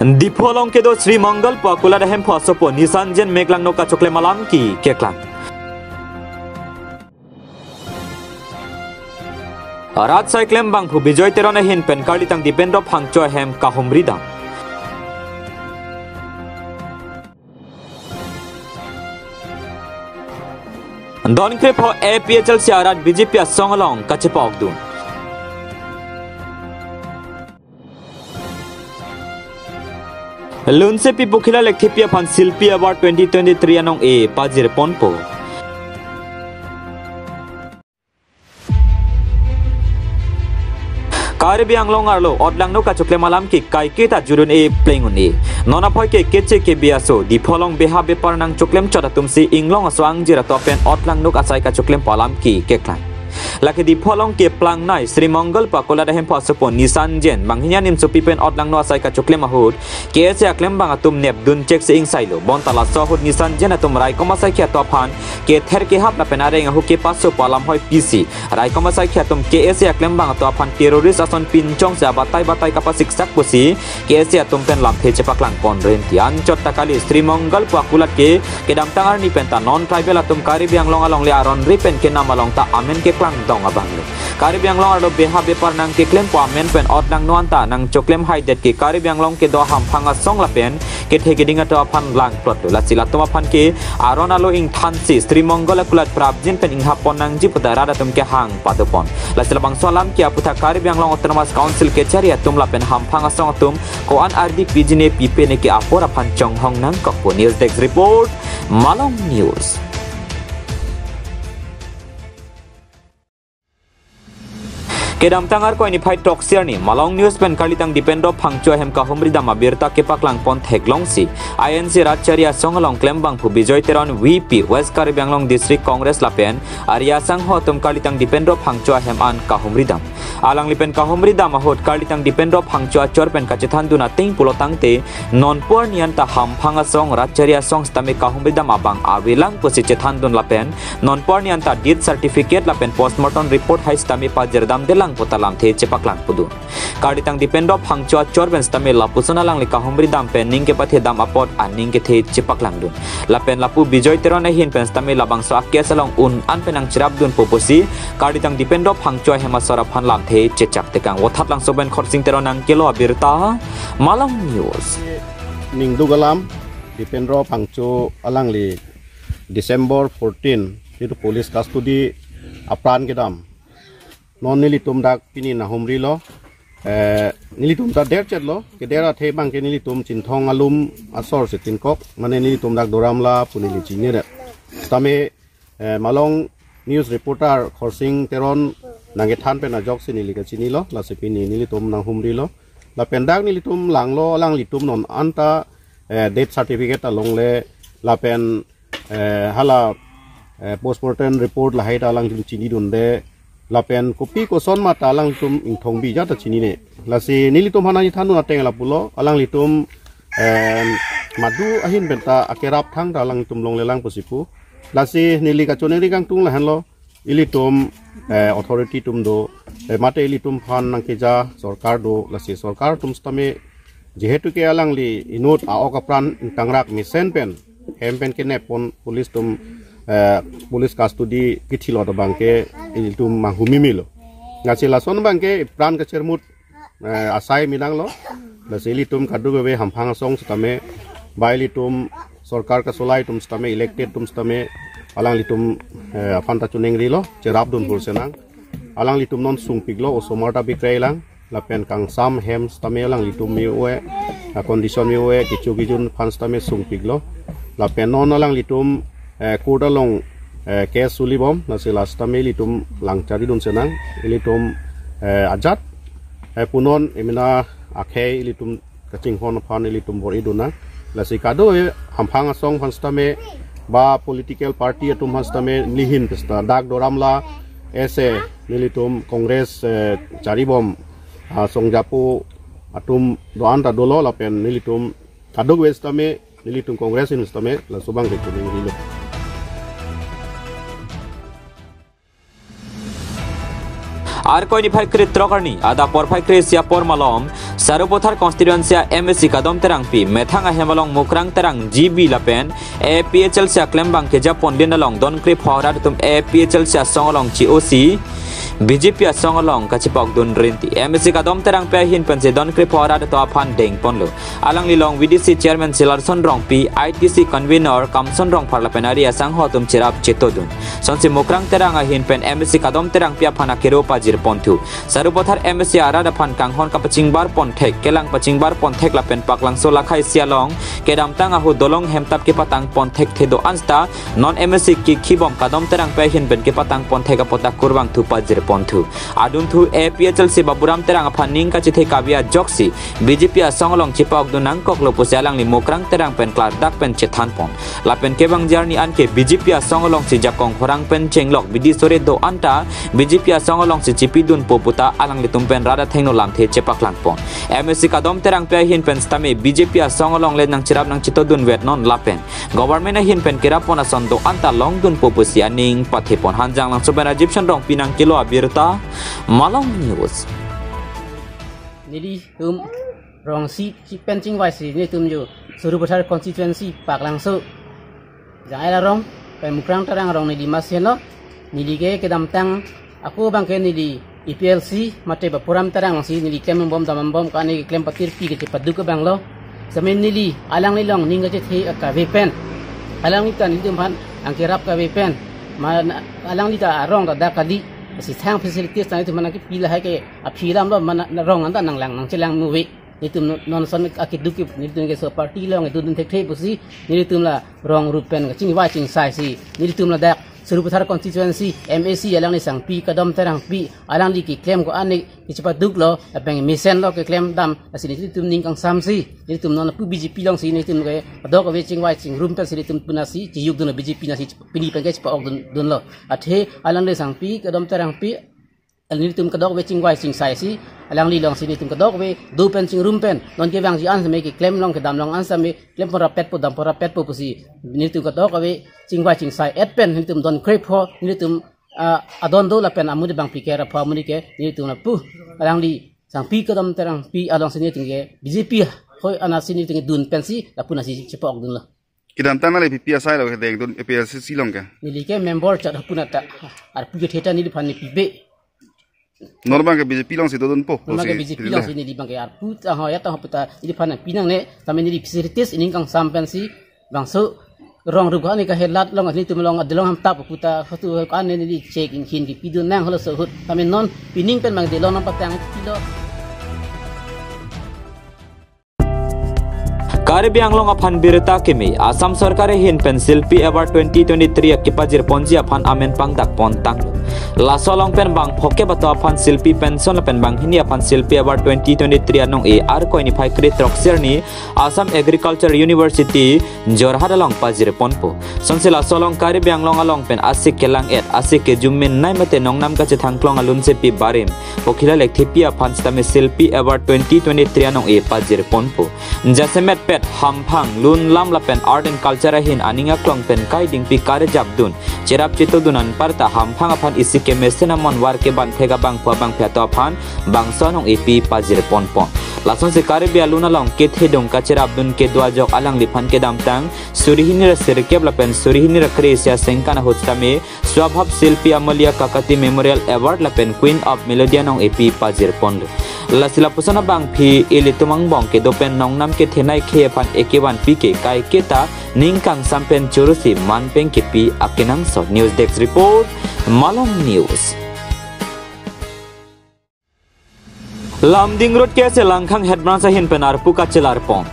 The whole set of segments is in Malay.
Dipolong kedo Sri Mangal pa kula dahem pasopo Nisanjen meglang no kachokle malam ki keklang. Arat sai klembang phu bijoy terona hin pen kalitang dipendo phangcho hem kahumrida. Don krip ho APHL se arat BJP songalong kachepok dun. Lunse pi bukhila lekhipia phan Silpi Award 2023 anong e pajir ponpo. Karibi anglong arlo odlang no kachokle malam ki kai kita jurun e playing uni nona phoi ke keche ke biaso di pholong beha bepar nang choklem chota tumsi inglong aswang jira topen odlang no asai kachoklem palam ki keklan laki di pholong ke plang nai Sri Mangal pa kola dahem pasupon Nisanjen banghinya nim supipen odlang no asai kachoklem ahut ke se aklem bang atum nep dun check se ingsailo bontala sohut Nisanjen atum rai komasai kya tophan ke ther ke hap na penare ngahu ke pasu palam hoi PC rai komasai kya tum ke se aklem bang tophan teroris ason pinchong se batai kapasik sak pusi ke se atum pen lam the chepak lang kon ren tian chot takali Sri Mangal pa kulat ke dam tangar ni penta non tribal atum Karibiang long along le aron ripen ke namalong ta amen ke klang dong abang le Karibiang long ado beha bepar nang ke klem pa amen pen ot nang nuanta nang choklem hai det ke Karibiang long ke do ham phanga song la pen ke thege dinga to phan lang plot la sila to phan ke aron alo ing thansi Sri Mangal kulat prabjin pen ing hapon nang ji pudara datum ke hang patopon la sila bang salam ke aputha Karibiang long autonomous council ke chari atum la pen ham phanga song atum ko an ardi pijine pipe ne ke apora phan chong hong nang kokpo news desk report Malong News. Kedam tangar ko ini fight toxier ni Malong News pen kalitang dipendo phangcho hem ka humri dama birta ke paklang pon theklong si INC Ratcharia songalong klembang phu bijoy teron VP West Karibiang Long District Congress lapen Arya sang ho tum kalitang dipendo phangcho hem an ka humri dam alang lipen ka humri dam hot kalitang dipendo phangcho chor pen ka chethan duna ting pulotang te non por nian ta ham phanga song Ratcharia song stame ka humri dam abang awilang pusi chethan dun lapen non por nian ta death certificate lapen postmortem report hai stame pa jerdam delang potalam the chepaklang pudu karditang dipendo phangcho chorben stame lapusona lang lika humri dam pen ning ke pathe dam apot aning ke the chepaklang dun lapen lapu bijoy terona hin pen stame labang so akya salong un an penang chirap dun poposi karditang dipendo phangcho hema sora phan lam the chechak tekang othat lang soben khorsing teronang kelo abirta Malong News ning dugalam dipendo phangcho alangli December 14 itu police custody apran kedam non nilitum dak pini na humri lo nilitum ta der chet lo ke dera the bang ke nilitum chinthong alum asor se tinkok mane nilitum dak doramla punili chini re tame Malong News reporter khorsing teron nange than pe na jok se nilika chini lo la se pini nilitum na humri lo la pendak nilitum langlo lang litum non anta death certificate along le la pen hala postmortem report la haita lang chini dunde lapen kopi ko son mata alang tum ing thong bi jata chini ne lasi nilitum hanani thanu ateng la pulo alang litum madu ahin benta akerap thang da alang tum long lelang posipu lasi nili ka chone ri kang tung la hanlo ilitum authority tum do mate ilitum phan nang keja sarkar do lasi sarkar tum stame jehetu ke alang li inot a okapran tangrak misen pen hempen ke ne pon police tum police custody kithilo to bangke iltum mahumi milo ngasi lason bangke pran ka cermut asai minang lo lasili tum kadu be hamphang song stame baili tum sarkar ka solai tum stame elected tum stame alang litum afanta chuning rilo cherap dun bursenang alang litum non sungpiglo osomarta bikrailang lapen kang sam hem stame alang litum miwe condition miwe kichugijun fan stame sungpiglo lapen non alang litum kurda long kes sulibom nasi lasta melitum lang cari dun senang ilitum ajat punon emina akhe ilitum kacing hon pan ilitum bor iduna lasi kado hamphang song panstame ba political party atum panstame lihin pesta dak doramla ese nilitum kongres caribom song japu atum doan ta dolo lapen nilitum kado westame nilitum kongres instame la subang kuning rilo Ar koi ni phai kri trokarni ada por phai kri sia por malom Sarupothar constituency MSC kadom terang pi methanga hemalong mukrang terang GB lapen APHL sia klembang ke Japon din along don kri phora tum APHL sia songalong GOC BJP songalong kachipok dun rinti MSC kadom terang pe hin pense don kri phora to aphan deng ponlo alang lilong VDC chairman Silarson rong pi ITC convener Kamson rong parlapen area sang hotum chirap chetodun sonsi mukrang terang hin pen MSC kadom terang pi aphana kero pajir pontu Sarupothar MSC arada phan kanghon kapaching bar ponthek kelang paching bar ponthek lapen paklang so lakhai sialong kedam tang ahu dolong hemtap ke patang ponthek thedo ansta non MSC ki khibom kadom terang pe hin ben ke patang ponthek apota kurbang thu pajir pontu adun thu APHL se baburam terang aphaning ka chithe kabia joksi BJP songlong chipok dunang koklo pusalang li mokrang terang pen klar dak pen chethan pon lapen kebang jarni an ke BJP songlong si jakong khorang pen chenglok bidi sore do anta BJP songlong si chipidun poputa alang litum pen rada thengno lamthe chepak lang pon MSC kadom terang pe hin pen stame BJP songlong le nang chirap nang chitodun wet non lapen government a hin pen kirapon ason do anta long dun popusi aning pathepon hanjang lang sobera egyptian rong pinang kilo abirta Malong News Nili rong si pencing wai si ni jo Sarupothar constituency pak langso jai la rong pemukrang tarang rong ni masien lo nili ke kedam tang aku bang ke nili IPLC mate bapuram tarang si nili klem bom tamam bom kani klem patir pi ke padu ke bang lo zaman nili alang ni long ninga je the ka vepen alang ni tan nili man angkirap ka vepen alang ni ta rong da kali si thang facilities tani tu mana ki pila hai ke aphiram lo mana rong anda nang lang nang chelang movie ni tum non son akiduki ni tum ke so party lo ngai dun thek thek pusi ni tum la rong rupen ka ching wa ching sai si ni tum la dak Sarupothar constituency MAC alang ni sang pi kadom terang pi alang di ki claim ko ani ki cepat duk lo apeng misen lo ke claim dam asini ni tum ning kang samsi ni tum non pu BJP long si ni tum ke adok ke ching wa ching rumpen si tum punasi ji yuk dun BJP na si pini peng ke cepat ok dun lo athe alang ni sang pi kadom terang pi alini tum kadok we ching wai ching sai si alang li long sini tum kadok we du pen ching rum pen non ke bang ji an me ki claim long ke dam long an sa me claim por pet po dam por pet po pusi ni tum kadok we ching wai ching sai et pen ni tum don creep ho ni tum adon do la pen amudi bang pikera pha muni ke ni tum na pu alang li sang pi kadam terang pi along sini tum ke BJP hoi ana sini tum dun pen si la puna si chepok dun la Kidam tang nale PPI sai lo ke deng dun APLC silong ke ni ke member chat puna ta ar pu ke theta ni phan ni pibe Normal ke BJP long situ dun po. Normal ke BJP long sini di bangke arpu tah ya tah peta di pana pinang ne kami ni facilities ini kang sampen si bangso rong ruga ni ka helat long ni tumlong adlong ham tap puta fatu kan ni di check in kin ki pidun nang holo so hut kami non pining pen mang de long patang kilo Karibiang long aphan birta kimi Assam sarkare hin pencil P award 2023 akipajir ponji aphan amen pangdak pontang la solong pen bang phoke bato aphan silpi pension pen bang hini aphan silpi award 2023 anong e ar koi ni phai kri troxer ni Assam Agriculture University Jorhat along pajir ponpo sonsela solong Karibiang long along pen asik kelang et asik ke jummin nai mate nongnam ka chethangklong alun se pi barim pokhila lekthepi aphan stame silpi award 2023 anong e pajir ponpo jasemet pet hampang lun lam lapen art and culture hin aninga klong pen kai ding pi kare jabdun cherap chitodunan parta hampang aphan isike mesena mon war ke ban thega bang pa bang phato aphan bang sonong epi pajir ponpon lason se Karibia luna long ke thedong ka cherabdun ke duajok alang liphan ke damtang surihini ra serkeb lapen surihini ra kresia sengkana hostame swabhab silpi amalia kakati memorial award lapen queen of melodia nong epi pajir pon la sila pusana bang phi ilitumang bong ke dopen nong nam ke thenai khe pan ekewan pi ke kai keta ningkang sampen churusi manpeng ke pi akinang so news desk report Malong News Lamding road ke se langkhang head branch hin penar puka chelar pon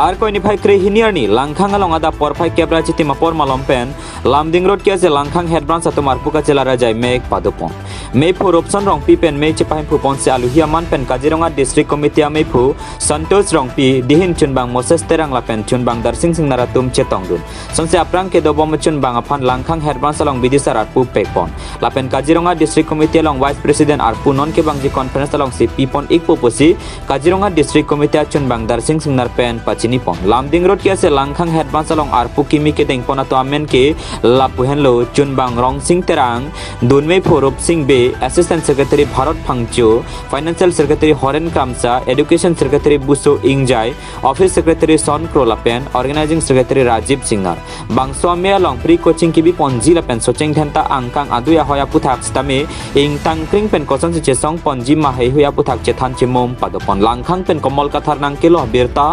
ar koi ni phai kre hiniar ni langkhang along ada por phai kebra chiti mapor malom pen Lamding road ke se langkhang head branch atumar puka chelara jai mek padopon mei phu option rong pi pen mei chepahin phu pon se aluhia man pen Kajironga district committee mei phu santos rong pi dihin chunbang moses terang la pen chunbang darsing sing naratum chetong dun sonse aprang ke dobom chunbang aphan langkhang head branch along bidisar arpu pekpon la pen Kajironga district committee along vice president arpu non ke bangji conference along si pipon ikpo posi Kajironga district committee chunbang darsing sing nar pen pachini pon lamding road ke ase langkhang headbans along arpu kimi ke deng pona to amen ke lapuhen lo chunbang rong sing terang dunmei phorop sing be assistant secretary bharat phangcho financial secretary horen kamsa education secretary buso ingjai office secretary son krolapen organizing secretary rajiv singar bangso ame along pre coaching ki bi ponji lapen socheng thenta angkang aduya hoya puthak stame ing tangkring pen kosan se chesong ponji ma hei hoya puthak chethan chemom padopon langkhang pen komol kathar nang ke lo birta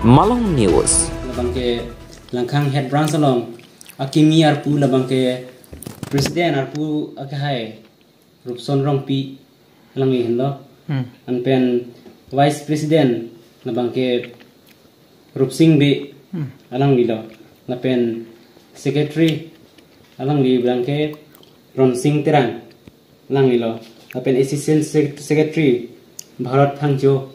Malong News labangke langkhang head branch along akimi arpu labangke president arpu akhai rupson rongpi langi hendo anpen vice president labangke rupsing be alang lilo lapen secretary alang li bangke ronsing terang lang lilo lapen assistant secretary bharat phangjo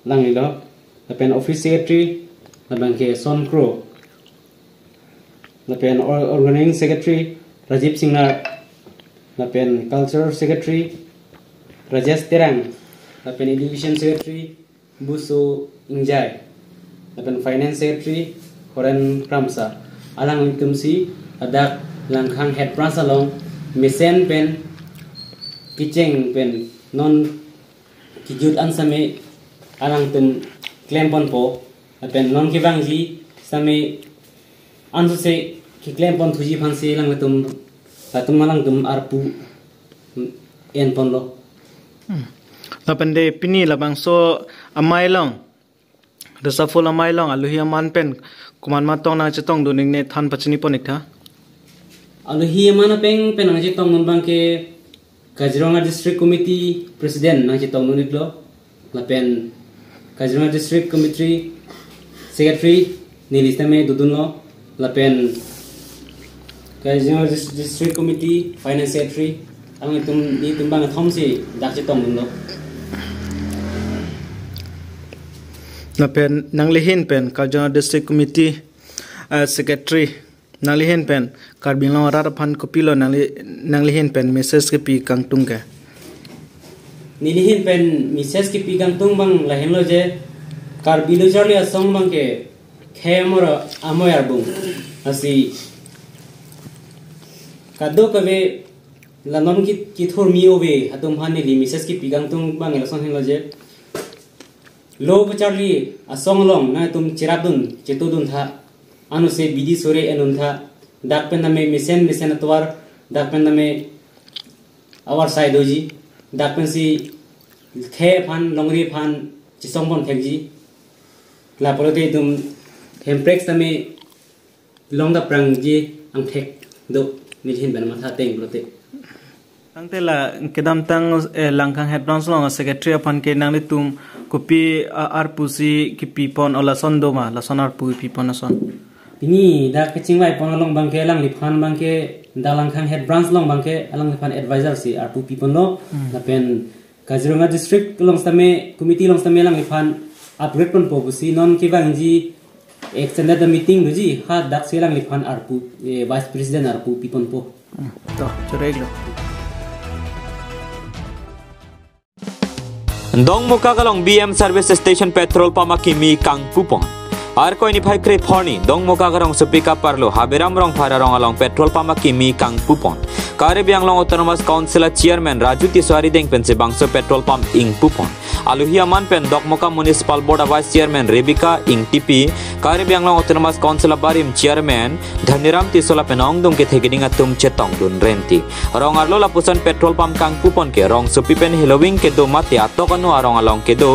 lang lilo lapen office secretary labangke son kro lapen organizing secretary rajiv singar lapen culture secretary rajesh terang lapen education secretary buso ingjai lapen finance secretary horen kramsa alang tumsi adak langkhang head branch along mesen pen kicheng pen non kijut ansame alang tum claim pon po lapen non kibangji same ansu se ki claim pon thuji phanse lang tum tatum malang tum arpu en pon lo lapen de pini labang so amai long resafol amai long aluhi aman pen kuman matong na chetong duning ne than pachini ponik tha aluhi amana peng pen ang chetong non bangke Kaziranga district committee president nang chetong nunit lo lapen Kaziranga district committee secretary nilistame dudun lo lapen Kaziranga district committee finance secretary ang itum ni tumbang thomsi dak chetong nun lo lapen nanglihin pen Kaziranga district committee secretary nanglihin pen karbinglong rar phan kopilo nanglihin pen message ke pi kangtung ke nilihin pen message ke pi kangtung bang lahen lo je karbilo charli asong bang ke khemora amoyar bung asi kado kave lanon ki thor mi obe atum hani li message ke pi kangtung bang elson hen lo je lo charli asong long na tum chirabun chetudun tha anu se bidi sore enun tha dak pen name mesen atwar dak pen name awar side hoji dak pen si khe phan longri phan chisong pon khekji la porote tum hemplex name longa prang ji ang thek do nilhin ban matha teng porote angtela kedam tang langkhang head branch long secretary aphan ke nang tum kopi arpusi ki pipon ola sondoma la sonar pu pipon ason ini dak kecing wai pon long bangke lang liphan bangke dalangkhang head branch long bangke alang liphan advisor si arpu pipon lo lapen Kaziranga district long stame committee long stame lang liphan upgrade pon pobusi non ki bangji extended meeting buji ha dak selang liphan arpu vice president arpu pipon po to choreglo Dong muka kalong BM service station petrol pump kimi kang pupon ar koi ni phai kre phorni dong muka karong supika parlo haberam rong phara rong along petrol pump kimi kang pupon kare biang long autonomous council chairman Raju Tiswari deng pense bangso petrol pump ing pupon aluhi aman pen dok muka municipal board vice chairman Rebecca ing TP kare biang long autonomous council barim chairman Dhaniram Tisola penong dong ke thegiding atum chetong dun renti rong arlo lapusan petrol pump kang pupon ke rong supi pen hilowing ke do mate atokanu arong along ke do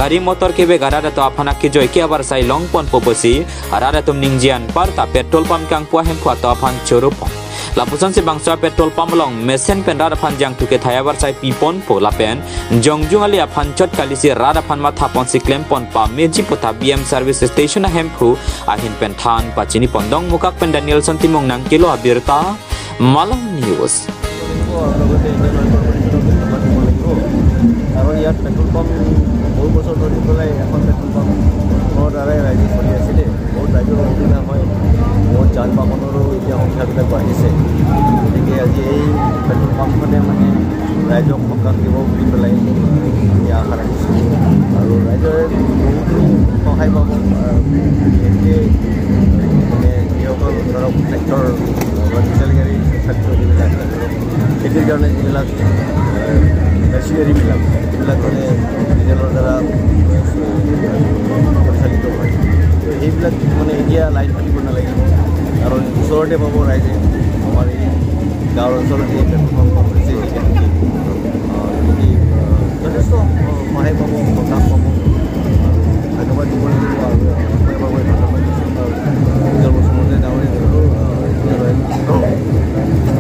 gari motor ke be garada to afana ke joy ke abar sai long pon poposi arada tum ningjian parta petrol pump kang puah hem khwa to afan chorupon lapusan si bangsa petrol pump long mesen pen rada phan jang tuke thayabar sai pipon po lapen jongjung ali afan chot kali si rada phan ma thapon si klem pon pa meji pota BM service station hem phu ahin pen than pachini pondong mukak pen Daniel Santimong nang kilo abirta Malang News আৰু ইয়াত petrol pump বহু বছৰ ধৰি পেলাই এখন পেট্ৰল পাম্পৰ দ্বাৰাই ৰাইজে চলি আছিলে বহুত ৰাইজৰ অসুবিধা হয় বহুত যান বাহনৰো এতিয়া সংখ্যাবিলাক বাঢ়িছে গতিকে আজি এই পেট্ৰল পাম্পখনে মানে ৰাইজক সকাহ দিব বুলি পেলাই আশা ৰাখিছোঁ আৰু ৰাইজৰে বহুতো সহায় সহায় পাব বিশেষকৈ মানে যিসকল ধৰক ট্ৰেক্টৰ বা ডিজেল গাড়ী ক্ষেত্ৰত যিবিলাক ধৰক খেতিৰ কাৰণে যিবিলাক মেচিনাৰীবিলাক যিবিলাক মানে ডিজেলৰ দ্বাৰা পৰিচালিত হয় সেইবিলাক মানে এতিয়া লাইন পাতিব নালাগে কাৰণ ওচৰতে পাব ৰাইজে আমাৰ এই গাঁৱৰ অঞ্চলত এই পেট্ৰল পাম্প হৈছে গতিকে যথেষ্ট সহায় পাব সকাহ পাব ধন্যবাদ দিব লাগিব আৰু ধন্যবাদ নিজৰ বসুমতী ডাঙৰীয়া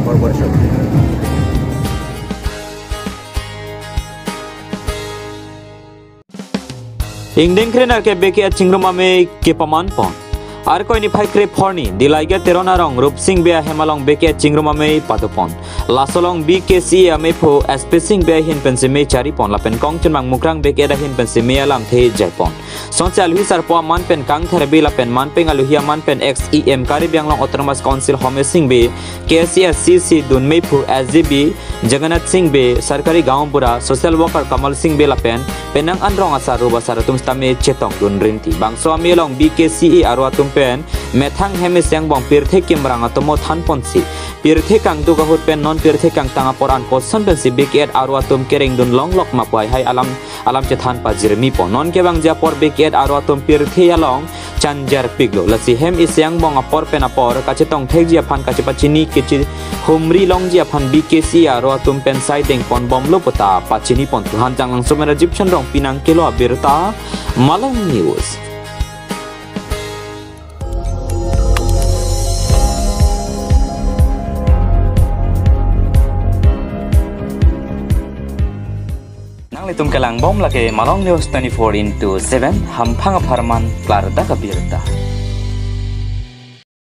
পৰিষদ Ingdeng krenar ke beki chingruma me ke paman pon. Ar koi ni phai kre phorni dilaiga terona rong rup sing bea hemalong beki chingruma me patupon. Lasolong BKC ame pho spacing bea hin pense me chari pon la pen kong chunmang mukrang beki da hin pense me alam the jaipon. Social hisar po man pen kang therbi la pen man peng aluhia man pen XEM kari biang long autonomous council home sing be KCSCC dun me pho SGB Jagannath Singh be sarkari gaon pura social worker Kamal Singh be la pen penang anrong asar ruba saratum stame chetong dun rinti bangso ame long BKCE arwa tum pen methang heme siang bong pirthe kimrang atomo than ponsi pirthe kang du gahut pen non pirthe kang tanga poran kosan pen si BKT arwa tum kereng dun long lok mapai hai alam chethan pa jirmi po non ke bang ja por BKT arwa tum pirthe along chanjar piglo lasi hem isyang bong apor pen apor kachetong thek jia phan kachepachini kichi humri long jia phan BKC arwa tum pen sai deng pon bom lo pota pachini pon tuhan jang lang somera jipchan rong pinang kilo abirta Malang News. Litum kelang bom lagi Malang News 24/7 hampang aparman klar da kabirta.